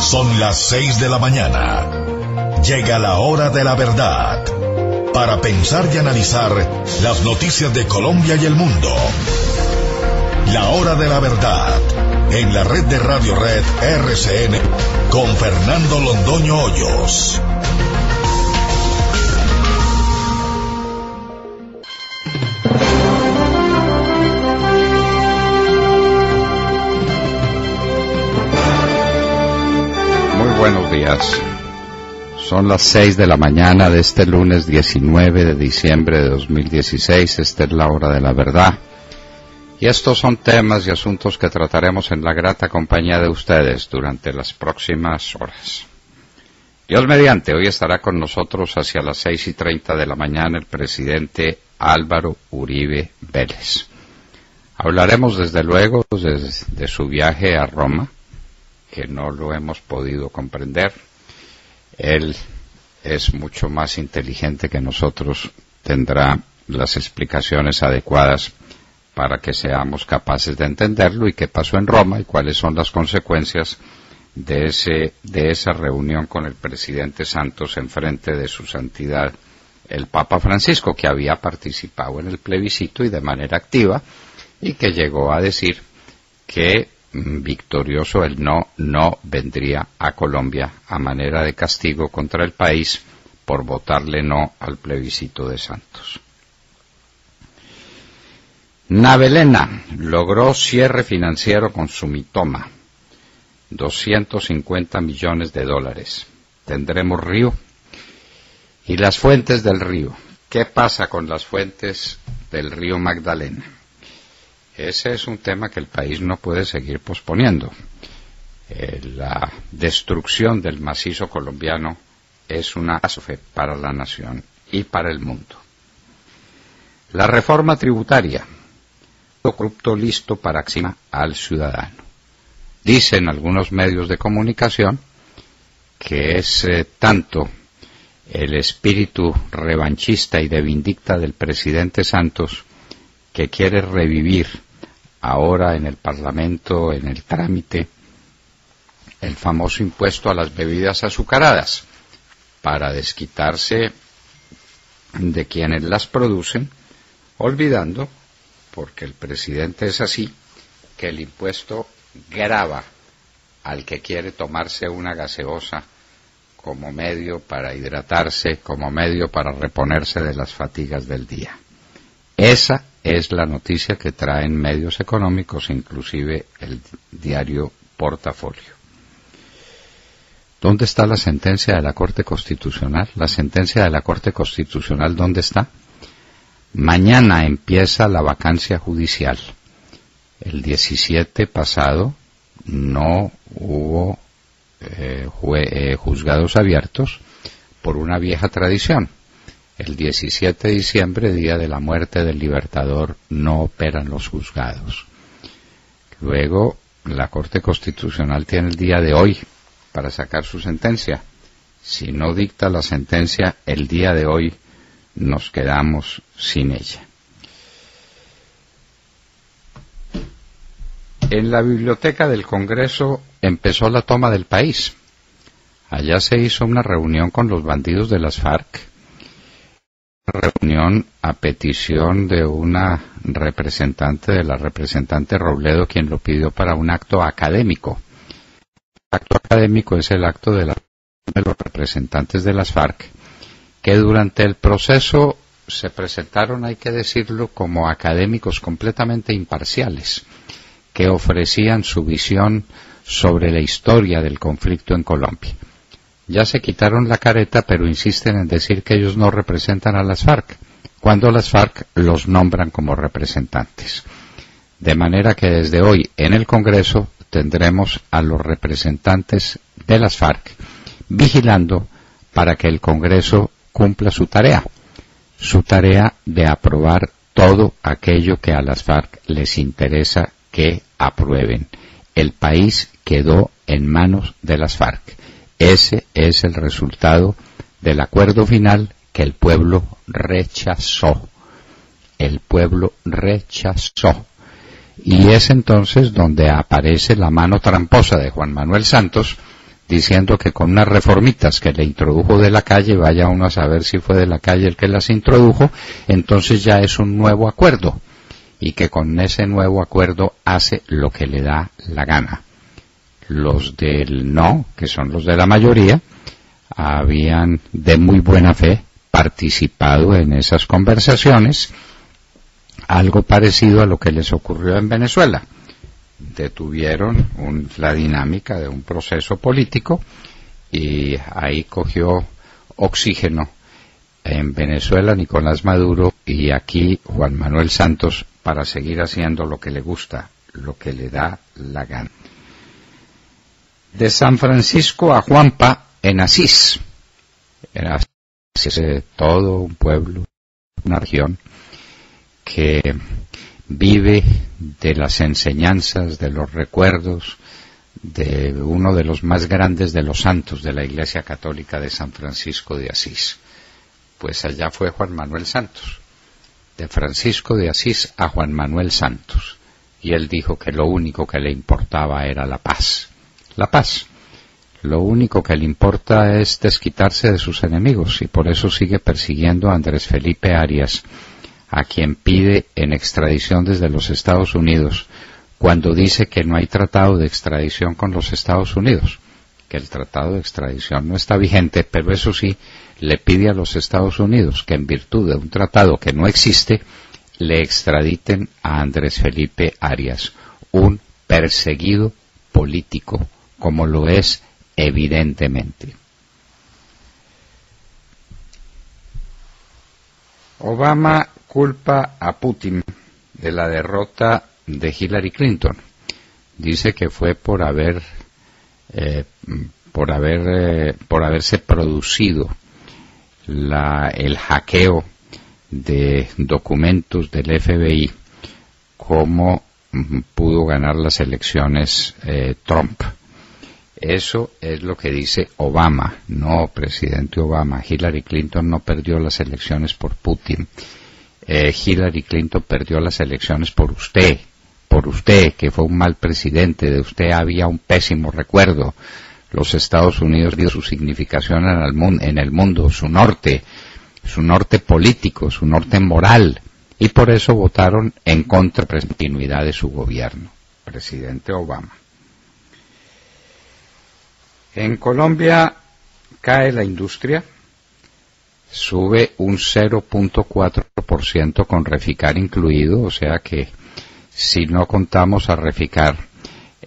Son las 6 de la mañana. Llega la hora de la verdad. Para pensar y analizar las noticias de Colombia y el mundo. La hora de la verdad. En la red de Radio Red RCN. Con Fernando Londoño Hoyos. Buenos días. Son las 6 de la mañana de este lunes 19 de diciembre de 2016. Esta es la hora de la verdad. Y estos son temas y asuntos que trataremos en la grata compañía de ustedes durante las próximas horas. Dios mediante, hoy estará con nosotros hacia las 6:30 de la mañana el presidente Álvaro Uribe Vélez. Hablaremos desde luego de su viaje a Roma, que no lo hemos podido comprender. Él es mucho más inteligente que nosotros, tendrá las explicaciones adecuadas para que seamos capaces de entenderlo y qué pasó en Roma y cuáles son las consecuencias de esa reunión con el presidente Santos en frente de su santidad el Papa Francisco, que había participado en el plebiscito y de manera activa, y que llegó a decir que victorioso el no vendría a Colombia a manera de castigo contra el país por votarle no al plebiscito de Santos. Navelena logró cierre financiero con Sumitomo, $250 millones. Tendremos río y las fuentes del río. ¿Qué pasa con las fuentes del río Magdalena? Ese es un tema que el país no puede seguir posponiendo. La destrucción del macizo colombiano es una catástrofe para la nación y para el mundo. La reforma tributaria, corrupto listo para eximir al ciudadano. Dicen algunos medios de comunicación que es tanto el espíritu revanchista y de vindicta del presidente Santos que quiere revivir ahora en el Parlamento, en el trámite, el famoso impuesto a las bebidas azucaradas, para desquitarse de quienes las producen, olvidando, porque el presidente es así, que el impuesto grava al que quiere tomarse una gaseosa como medio para hidratarse, como medio para reponerse de las fatigas del día. Esa es la noticia que traen medios económicos, inclusive el diario Portafolio. ¿Dónde está la sentencia de la Corte Constitucional? La sentencia de la Corte Constitucional, ¿dónde está? Mañana empieza la vacancia judicial. El 17 pasado no hubo juzgados abiertos por una vieja tradición. El 17 de diciembre, día de la muerte del Libertador, no operan los juzgados. Luego, la Corte Constitucional tiene el día de hoy para sacar su sentencia. Si no dicta la sentencia el día de hoy, nos quedamos sin ella. En la biblioteca del Congreso empezó la toma del país. Allá se hizo una reunión con los bandidos de las FARC. Reunión a petición de una representante, de la representante Robledo, quien lo pidió para un acto académico. El acto académico es el acto de los representantes de las FARC, que durante el proceso se presentaron, hay que decirlo, como académicos completamente imparciales, que ofrecían su visión sobre la historia del conflicto en Colombia. Ya se quitaron la careta, pero insisten en decir que ellos no representan a las FARC, cuando las FARC los nombran como representantes. De manera que desde hoy en el Congreso tendremos a los representantes de las FARC vigilando para que el Congreso cumpla su tarea de aprobar todo aquello que a las FARC les interesa que aprueben. El país quedó en manos de las FARC. Ese es el resultado del acuerdo final que el pueblo rechazó. El pueblo rechazó. Y es entonces donde aparece la mano tramposa de Juan Manuel Santos, diciendo que con unas reformitas que le introdujo de la calle, vaya uno a saber si fue de la calle el que las introdujo, entonces ya es un nuevo acuerdo, y que con ese nuevo acuerdo hace lo que le da la gana. Los del no, que son los de la mayoría, habían de muy buena fe participado en esas conversaciones, algo parecido a lo que les ocurrió en Venezuela. Detuvieron la dinámica de un proceso político y ahí cogió oxígeno en Venezuela Nicolás Maduro y aquí Juan Manuel Santos para seguir haciendo lo que le gusta, lo que le da la gana. De San Francisco a Juanpa en Asís. En Asís es todo un pueblo, una región que vive de las enseñanzas, de los recuerdos de uno de los más grandes de los santos de la Iglesia Católica de San Francisco de Asís. Pues allá fue Juan Manuel Santos, de Francisco de Asís a Juan Manuel Santos, y él dijo que lo único que le importaba era la paz. La paz. Lo único que le importa es desquitarse de sus enemigos, y por eso sigue persiguiendo a Andrés Felipe Arias, a quien pide en extradición desde los Estados Unidos, cuando dice que no hay tratado de extradición con los Estados Unidos, que el tratado de extradición no está vigente, pero eso sí, le pide a los Estados Unidos que en virtud de un tratado que no existe, le extraditen a Andrés Felipe Arias, un perseguido político, como lo es evidentemente. Obama culpa a Putin de la derrota de Hillary Clinton. Dice que fue por haberse producido el hackeo de documentos del FBI, como pudo ganar las elecciones Trump. Eso es lo que dice Obama, no presidente Obama. Hillary Clinton no perdió las elecciones por Putin. Hillary Clinton perdió las elecciones por usted, que fue un mal presidente. De usted había un pésimo recuerdo. Los Estados Unidos dio su significación en el mundo, su norte político, su norte moral, y por eso votaron en contra de la continuidad de su gobierno, presidente Obama. En Colombia cae la industria, sube un 0.4% con Reficar incluido, o sea que si no contamos a Reficar,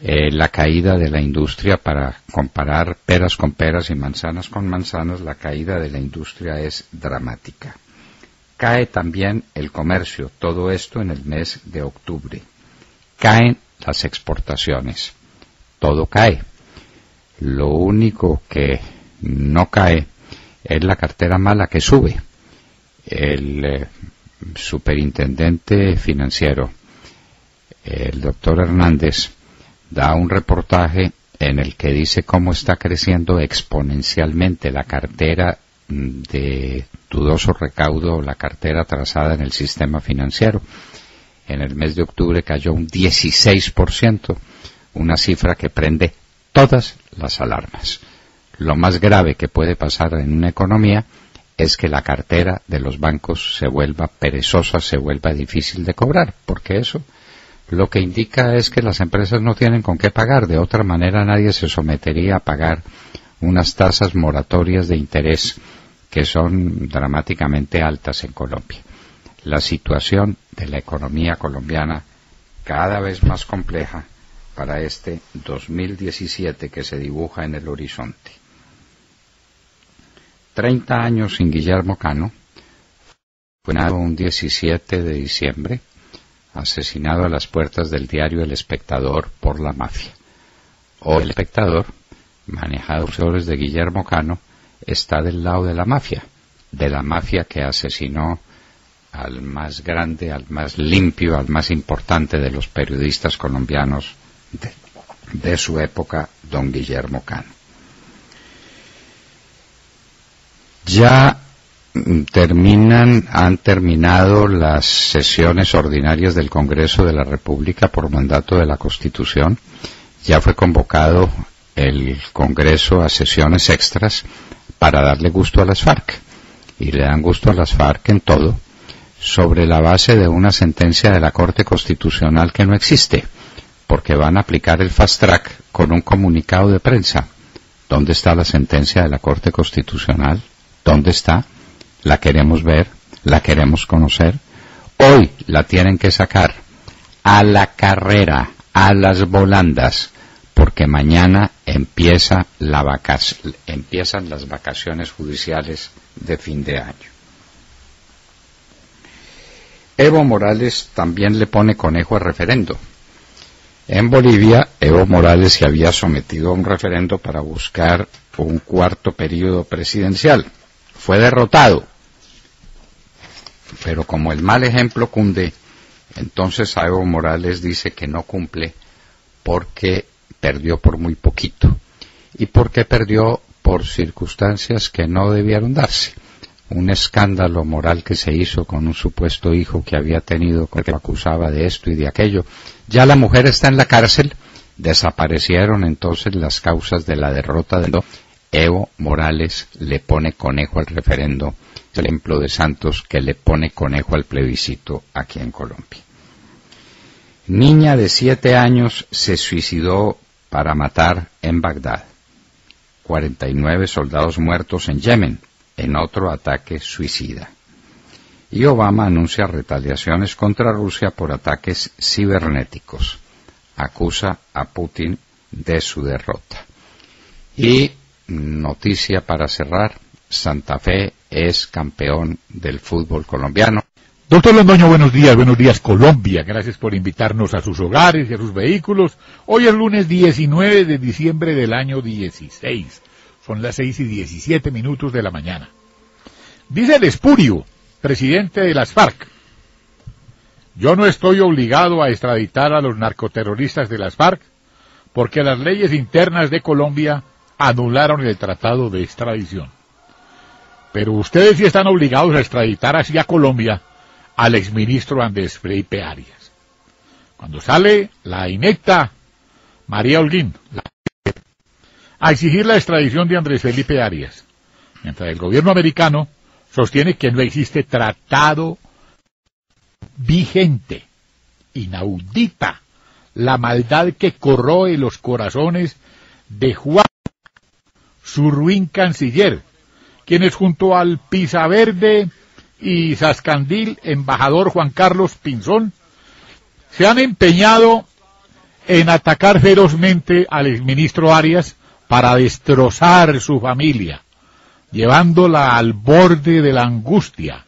la caída de la industria, para comparar peras con peras y manzanas con manzanas, la caída de la industria es dramática. Cae también el comercio, todo esto en el mes de octubre. Caen las exportaciones, todo cae. Lo único que no cae es la cartera mala, que sube. El superintendente financiero, el doctor Hernández, da un reportaje en el que dice cómo está creciendo exponencialmente la cartera de dudoso recaudo, la cartera trazada en el sistema financiero. En el mes de octubre cayó un 16%, una cifra que prende todas las alarmas. Lo más grave que puede pasar en una economía es que la cartera de los bancos se vuelva perezosa, se vuelva difícil de cobrar, porque eso lo que indica es que las empresas no tienen con qué pagar. De otra manera nadie se sometería a pagar unas tasas moratorias de interés que son dramáticamente altas en Colombia. La situación de la economía colombiana cada vez más compleja para este 2017 que se dibuja en el horizonte. 30 años sin Guillermo Cano, fue un 17 de diciembre, asesinado a las puertas del diario El Espectador por la mafia. Hoy El Espectador, manejado por los de Guillermo Cano, está del lado de la mafia que asesinó al más grande, al más limpio, al más importante de los periodistas colombianos de su época, don Guillermo Cano. Ya han terminado las sesiones ordinarias del Congreso de la República por mandato de la Constitución. Ya fue convocado el Congreso a sesiones extras para darle gusto a las FARC. Y le dan gusto a las FARC en todo, sobre la base de una sentencia de la Corte Constitucional que no existe, porque van a aplicar el fast track con un comunicado de prensa. ¿Dónde está la sentencia de la Corte Constitucional? ¿Dónde está? La queremos ver, la queremos conocer. Hoy la tienen que sacar a la carrera, a las volandas, porque mañana empiezan las vacaciones judiciales de fin de año. Evo Morales también le pone conejo al referendo. En Bolivia, Evo Morales se había sometido a un referendo para buscar un cuarto periodo presidencial. Fue derrotado. Pero como el mal ejemplo cunde, entonces a Evo Morales dice que no cumple porque perdió por muy poquito. ¿Y por qué perdió? Por circunstancias que no debieron darse. Un escándalo moral que se hizo con un supuesto hijo que había tenido, que lo acusaba de esto y de aquello. Ya la mujer está en la cárcel. Desaparecieron entonces las causas de la derrota de Evo Morales. Le pone conejo al referendo. El ejemplo de Santos, que le pone conejo al plebiscito aquí en Colombia. Niña de 7 años se suicidó para matar en Bagdad. 49 soldados muertos en Yemen en otro ataque suicida. Y Obama anuncia retaliaciones contra Rusia por ataques cibernéticos. Acusa a Putin de su derrota. Y noticia para cerrar, Santa Fe es campeón del fútbol colombiano. Doctor Londoño, buenos días Colombia, gracias por invitarnos a sus hogares y a sus vehículos. Hoy es lunes 19 de diciembre del año 16, son las 6:17 de la mañana. Dice el espurio, presidente de las FARC: yo no estoy obligado a extraditar a los narcoterroristas de las FARC porque las leyes internas de Colombia anularon el tratado de extradición. Pero ustedes sí están obligados a extraditar hacia Colombia al exministro Andrés Felipe Arias. Cuando sale la inepta María Holguín a exigir la extradición de Andrés Felipe Arias, mientras el gobierno americano sostiene que no existe tratado vigente, inaudita la maldad que corroe los corazones de Juan, su ruin canciller, quienes junto al Pisaverde y Sascandil, embajador Juan Carlos Pinzón, se han empeñado en atacar ferozmente al exministro Arias para destrozar su familia, llevándola al borde de la angustia,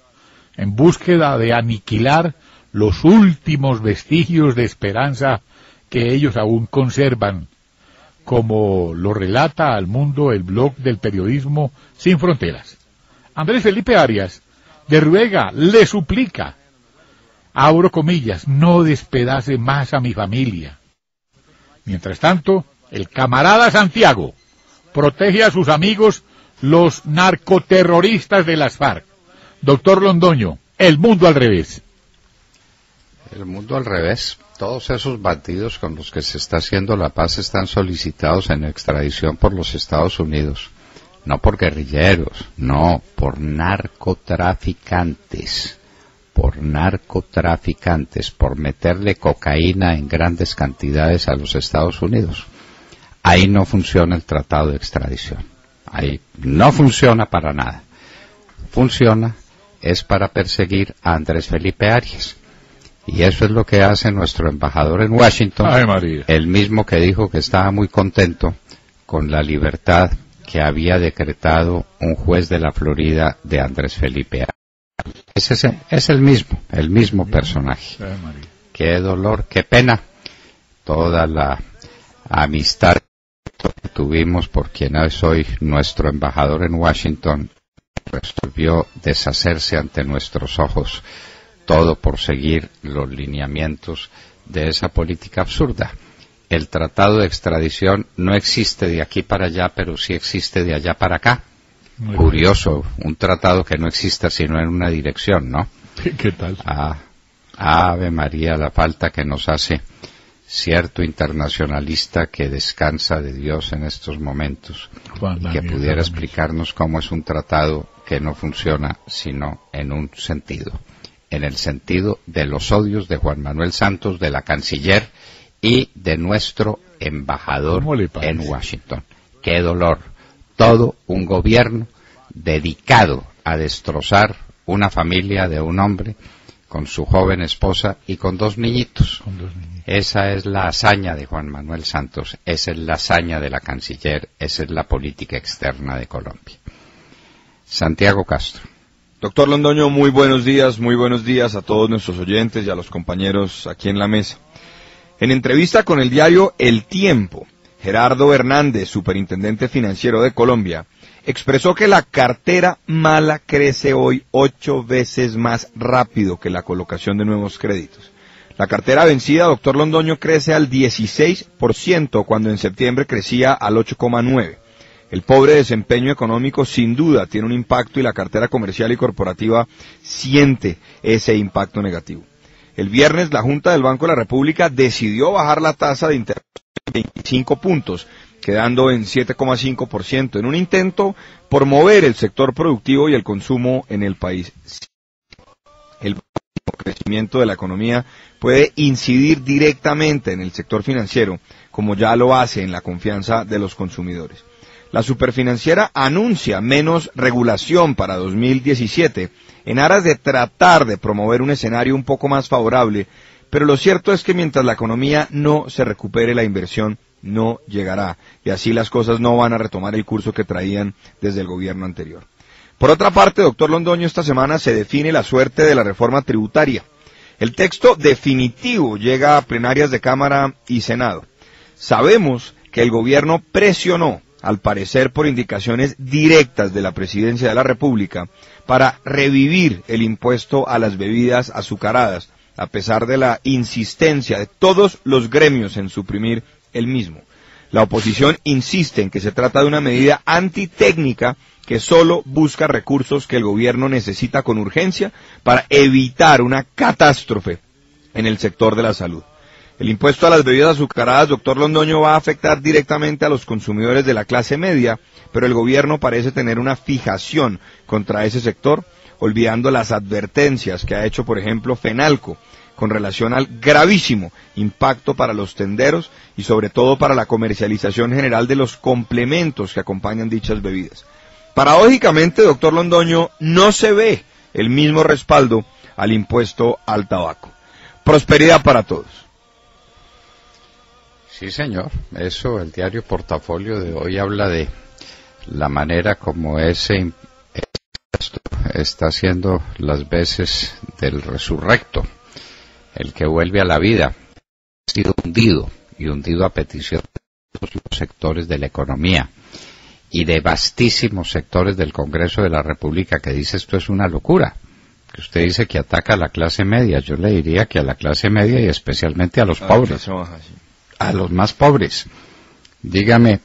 en búsqueda de aniquilar los últimos vestigios de esperanza que ellos aún conservan, como lo relata al mundo el blog del periodismo Sin Fronteras. Andrés Felipe Arias le ruega, le suplica, abro comillas, no despedace más a mi familia. Mientras tanto, el camarada Santiago protege a sus amigos, los narcoterroristas de las FARC. Doctor Londoño, el mundo al revés. El mundo al revés. Todos esos bandidos con los que se está haciendo la paz están solicitados en extradición por los Estados Unidos. No por guerrilleros, no, por narcotraficantes. Por meterle cocaína en grandes cantidades a los Estados Unidos. Ahí no funciona el tratado de extradición. Ahí no funciona para nada. Funciona es para perseguir a Andrés Felipe Arias. Y eso es lo que hace nuestro embajador en Washington, Ay, María. El mismo que dijo que estaba muy contento con la libertad que había decretado un juez de la Florida de Andrés Felipe Arias. Es el mismo personaje. Ay, María. Qué dolor, qué pena. Toda la amistad que tuvimos por quien es hoy nuestro embajador en Washington resolvió deshacerse ante nuestros ojos, todo por seguir los lineamientos de esa política absurda. El tratado de extradición no existe de aquí para allá, pero sí existe de allá para acá. Muy Curioso, un tratado que no exista sino en una dirección, ¿no? bien. ¿Qué tal? Ave María, la falta que nos hace cierto internacionalista que descansa de Dios en estos momentos y que pudiera explicarnos cómo es un tratado que no funciona sino en un sentido, en el sentido de los odios de Juan Manuel Santos, de la canciller y de nuestro embajador en Washington. ¡Qué dolor! Todo un gobierno dedicado a destrozar una familia de un hombre con su joven esposa y con dos niñitos. Esa es la hazaña de Juan Manuel Santos, esa es la hazaña de la canciller, esa es la política externa de Colombia. Santiago Castro. Doctor Londoño, muy buenos días a todos nuestros oyentes y a los compañeros aquí en la mesa. En entrevista con el diario El Tiempo, Gerardo Hernández, superintendente financiero de Colombia, expresó que la cartera mala crece hoy 8 veces más rápido que la colocación de nuevos créditos. La cartera vencida, doctor Londoño, crece al 16%, cuando en septiembre crecía al 8,9%. El pobre desempeño económico sin duda tiene un impacto y la cartera comercial y corporativa siente ese impacto negativo. El viernes la Junta del Banco de la República decidió bajar la tasa de interés 25 puntos, quedando en 7,5%, en un intento por mover el sector productivo y el consumo en el país. El crecimiento de la economía puede incidir directamente en el sector financiero, como ya lo hace en la confianza de los consumidores. La superfinanciera anuncia menos regulación para 2017 en aras de tratar de promover un escenario un poco más favorable, pero lo cierto es que mientras la economía no se recupere, la inversión no llegará, y así las cosas no van a retomar el curso que traían desde el gobierno anterior. Por otra parte, doctor Londoño, esta semana se define la suerte de la reforma tributaria. El texto definitivo llega a plenarias de Cámara y Senado. Sabemos que el gobierno presionó, al parecer por indicaciones directas de la Presidencia de la República, para revivir el impuesto a las bebidas azucaradas, a pesar de la insistencia de todos los gremios en suprimir el mismo. La oposición insiste en que se trata de una medida antitécnica que solo busca recursos que el gobierno necesita con urgencia para evitar una catástrofe en el sector de la salud. El impuesto a las bebidas azucaradas, doctor Londoño, va a afectar directamente a los consumidores de la clase media, pero el gobierno parece tener una fijación contra ese sector, olvidando las advertencias que ha hecho, por ejemplo, Fenalco, con relación al gravísimo impacto para los tenderos y sobre todo para la comercialización general de los complementos que acompañan dichas bebidas. Paradójicamente, doctor Londoño, no se ve el mismo respaldo al impuesto al tabaco. Prosperidad para todos. Sí, señor. Eso, el diario Portafolio de hoy habla de la manera como ese impuesto está haciendo las veces del resurrecto, el que vuelve a la vida. Ha sido hundido, y hundido a petición de todos los sectores de la economía y de vastísimos sectores del Congreso de la República, que dice esto es una locura. Que usted dice que ataca a la clase media, yo le diría que a la clase media y especialmente a los pobres, a los más pobres. Dígame,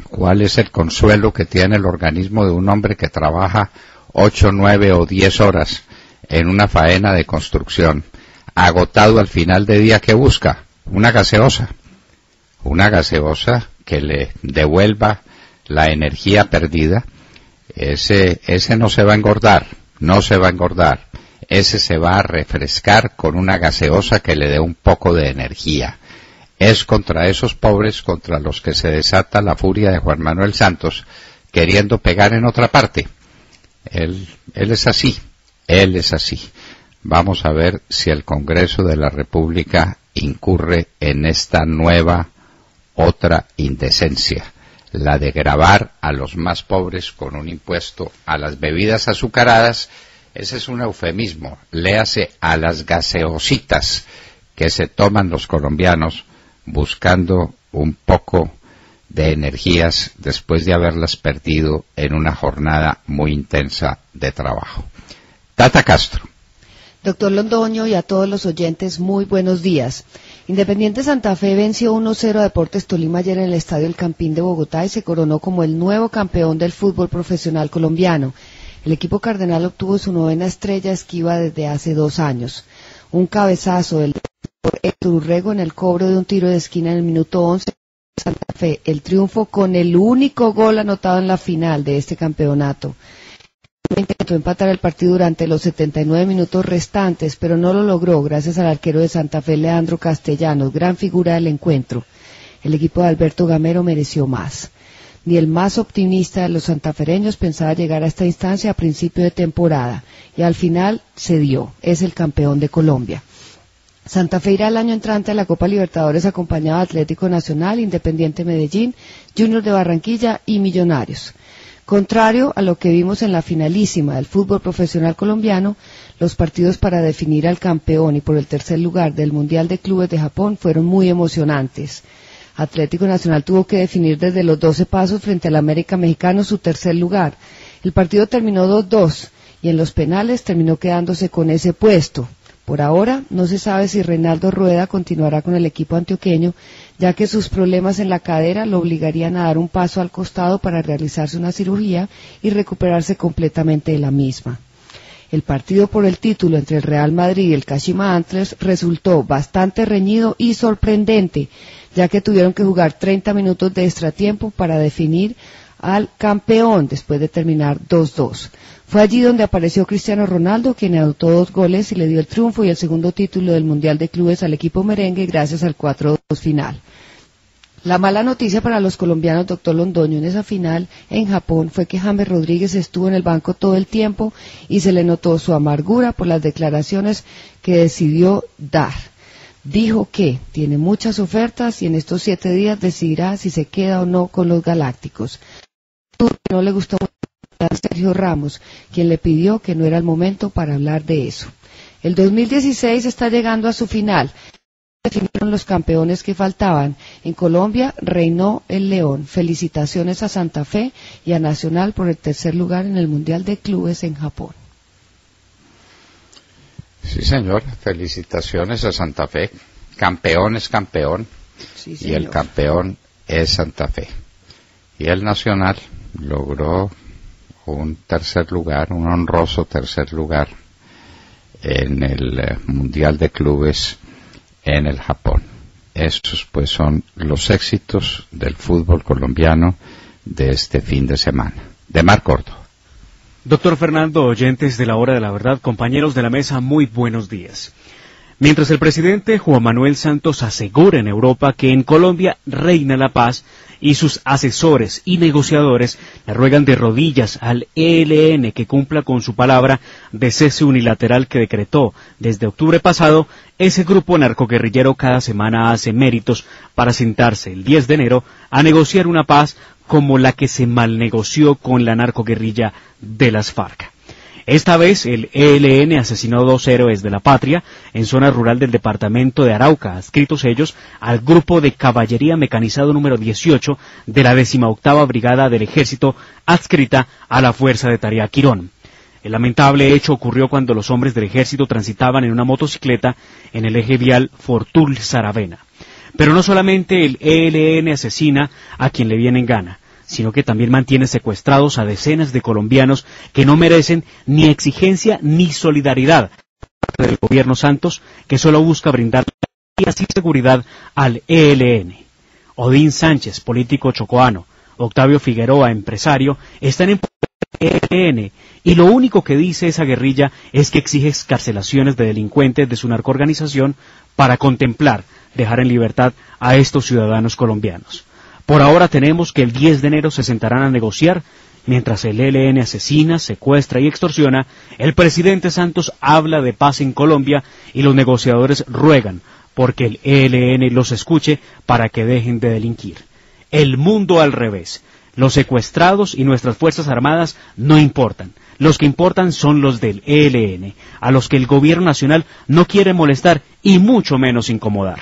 ¿cuál es el consuelo que tiene el organismo de un hombre que trabaja 8, 9 o 10 horas en una faena de construcción, agotado al final de día? ¿Qué busca? Una gaseosa que le devuelva la energía perdida. Ese no se va a engordar, ese se va a refrescar con una gaseosa que le dé un poco de energía. Es contra esos pobres contra los que se desata la furia de Juan Manuel Santos, queriendo pegar en otra parte. Él es así. Vamos a ver si el Congreso de la República incurre en esta nueva, otra indecencia, la de gravar a los más pobres con un impuesto a las bebidas azucaradas. Ese es un eufemismo, léase a las gaseositas que se toman los colombianos buscando un poco de energías después de haberlas perdido en una jornada muy intensa de trabajo. Tata Castro. Doctor Londoño y a todos los oyentes, muy buenos días. Independiente Santa Fe venció 1-0 a Deportes Tolima ayer en el Estadio El Campín de Bogotá y se coronó como el nuevo campeón del fútbol profesional colombiano. El equipo cardenal obtuvo su 9ª estrella esquiva desde hace 2 años. Un cabezazo del por Héctor Urrego en el cobro de un tiro de esquina en el minuto 11 de Santa Fe. El triunfo con el único gol anotado en la final de este campeonato. Intentó empatar el partido durante los 79 minutos restantes, pero no lo logró gracias al arquero de Santa Fe, Leandro Castellanos, gran figura del encuentro. El equipo de Alberto Gamero mereció más. Ni el más optimista de los santafereños pensaba llegar a esta instancia a principio de temporada, y al final se dio, es el campeón de Colombia. Santa Fe irá el año entrante a la Copa Libertadores acompañado de Atlético Nacional, Independiente Medellín, Junior de Barranquilla y Millonarios. Contrario a lo que vimos en la finalísima del fútbol profesional colombiano, los partidos para definir al campeón y por el tercer lugar del Mundial de Clubes de Japón fueron muy emocionantes. Atlético Nacional tuvo que definir desde los 12 pasos frente al América Mexicano su tercer lugar. El partido terminó 2-2 y en los penales terminó quedándose con ese puesto. Por ahora no se sabe si Reinaldo Rueda continuará con el equipo antioqueño, ya que sus problemas en la cadera lo obligarían a dar un paso al costado para realizarse una cirugía y recuperarse completamente de la misma. El partido por el título entre el Real Madrid y el Kashima Antlers resultó bastante reñido y sorprendente, ya que tuvieron que jugar 30 minutos de extratiempo para definir al campeón después de terminar 2-2. Fue allí donde apareció Cristiano Ronaldo, quien anotó 2 goles y le dio el triunfo y el segundo título del Mundial de Clubes al equipo merengue gracias al 4-2 final. La mala noticia para los colombianos, doctor Londoño, en esa final en Japón fue que James Rodríguez estuvo en el banco todo el tiempo y se le notó su amargura por las declaraciones que decidió dar. Dijo que tiene muchas ofertas y en estos 7 días decidirá si se queda o no con los Galácticos. No le gustó a Sergio Ramos, quien le pidió que no era el momento para hablar de eso. El 2016 está llegando a su final. Definieron los campeones que faltaban. En Colombia reinó el León. Felicitaciones a Santa Fe y a Nacional por el tercer lugar en el Mundial de Clubes en Japón. Sí, señor. Felicitaciones a Santa Fe. Campeón es campeón. Sí, y el campeón es Santa Fe. Y el Nacional logró un tercer lugar, un honroso tercer lugar en el Mundial de Clubes en el Japón. Estos pues son los éxitos del fútbol colombiano de este fin de semana. De Mar Córdoba. Doctor Fernando, oyentes de la Hora de la Verdad, compañeros de la mesa, muy buenos días. Mientras el presidente Juan Manuel Santos asegura en Europa que en Colombia reina la paz y sus asesores y negociadores le ruegan de rodillas al ELN que cumpla con su palabra de cese unilateral que decretó desde octubre pasado, ese grupo narcoguerrillero cada semana hace méritos para sentarse el 10 de enero a negociar una paz como la que se malnegoció con la narcoguerrilla de las FARC. Esta vez el ELN asesinó 2 héroes de la patria en zona rural del departamento de Arauca, adscritos ellos al grupo de caballería mecanizado número 18 de la 18ª Brigada del Ejército, adscrita a la Fuerza de Tarea Quirón. El lamentable hecho ocurrió cuando los hombres del ejército transitaban en una motocicleta en el eje vial Fortul-Saravena. Pero no solamente el ELN asesina a quien le viene en gana, sino que también mantiene secuestrados a decenas de colombianos que no merecen ni exigencia ni solidaridad del gobierno Santos, que solo busca brindar garantías y seguridad al ELN. Odín Sánchez, político chocoano, Octavio Figueroa, empresario, están en poder del ELN, y lo único que dice esa guerrilla es que exige excarcelaciones de delincuentes de su narcoorganización para contemplar dejar en libertad a estos ciudadanos colombianos. Por ahora tenemos que el 10 de enero se sentarán a negociar. Mientras el ELN asesina, secuestra y extorsiona, el presidente Santos habla de paz en Colombia y los negociadores ruegan porque el ELN los escuche para que dejen de delinquir. El mundo al revés. Los secuestrados y nuestras Fuerzas Armadas no importan. Los que importan son los del ELN, a los que el gobierno nacional no quiere molestar y mucho menos incomodar.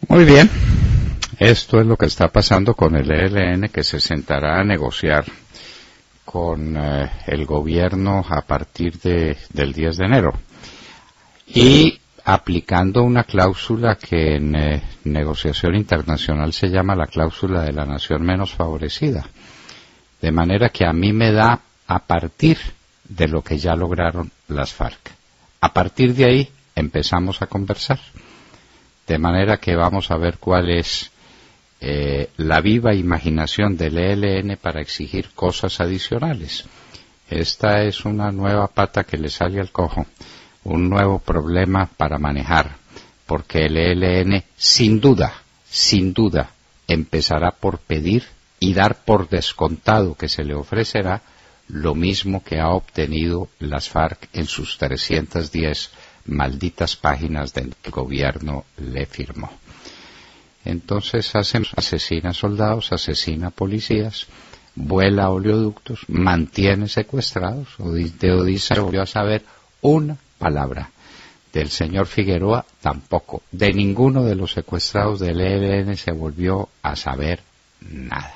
Muy bien, esto es lo que está pasando con el ELN, que se sentará a negociar con el gobierno a partir del 10 de enero y aplicando una cláusula que en negociación internacional se llama la cláusula de la nación menos favorecida, de manera que a mí me da a partir de lo que ya lograron las FARC, A partir de ahí empezamos a conversar. De manera que vamos a ver cuál es la viva imaginación del ELN para exigir cosas adicionales. Esta es una nueva pata que le sale al cojo, un nuevo problema para manejar, porque el ELN sin duda, empezará por pedir y dar por descontado que se le ofrecerá lo mismo que ha obtenido las FARC en sus 310 malditas páginas del que el gobierno le firmó. Entonces asesina soldados, asesina policías, vuela oleoductos, mantiene secuestrados. De Odisa no volvió a saber una palabra. Del señor Figueroa tampoco. De ninguno de los secuestrados del ELN se volvió a saber nada.